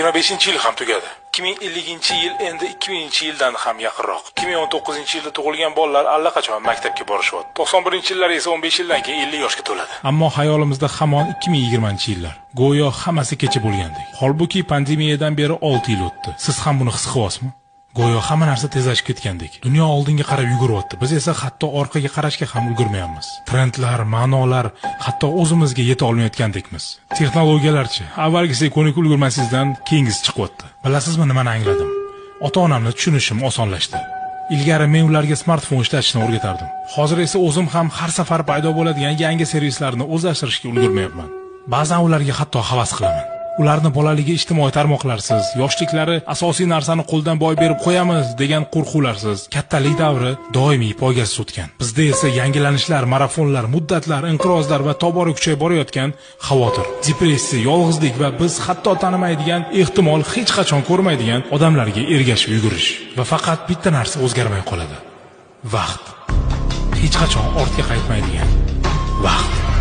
2025-yil ham tugadi. 2050-yil endi 2000-yildan ham yaqinroq. 2019-yilda tug'ilgan bolalar allaqachon maktabga borishyapti. 91-yillar esa 15 yildan keyin 50 yoshga to'ladi. Ammo hayolimizda hamon 2020-yillar. Go'yo hammasi kecha bo'lgandek. Holbuki pandemiyadan beri 6 yil o'tdi. Siz ham buni his qilyapsizmi? Go'yo hamma narsa tezlashib ketgandek. Dunyo oldinga qarab yuguryapti. Biz esa hatto orqaga qarashga ham ulgurmayapmiz. Trendlar, ma'nolar, hatto o'zimizga yeta olmayotgandekmiz. Texnologiyalarchi, avvalgisiga ko'nikib ulgurmasizdan keyingisi chiqyapti. Bilasizmi nimani angladim? Ota-onamni tushunishim osonlashdi. Ilgari men ularga smartfon ishlatishni o'rgatardim. Hozir esa o'zim ham har safar paydo bo'ladigan yangi servislarni o'zlashtirishga ulgurmayapman. Ba'zan ularga hatto havas qilaman. Ularni bolaligi ijtimoiy tarmoqlarsiz, yoshliklari asosiy narsani qo'ldan boy berib qo'yamiz degan qo'rquvlarsiz, kattalik davri doimiy poygasiz o'tgan. Bizda esa yangilanishlar, marafonlar, muddatlar, inqirozlar va tobora kuchayib borayotgan xavotir, depressiya, yolg'izlik va biz hatto tanimaydigan, ehtimol hech qachon ko'rmaydigan odamlarga ergashib yugurish. Va faqat bitta narsa o'zgarmay qoladi. Vaqt. Hech qachon ortga qaytmaydigan vaqt.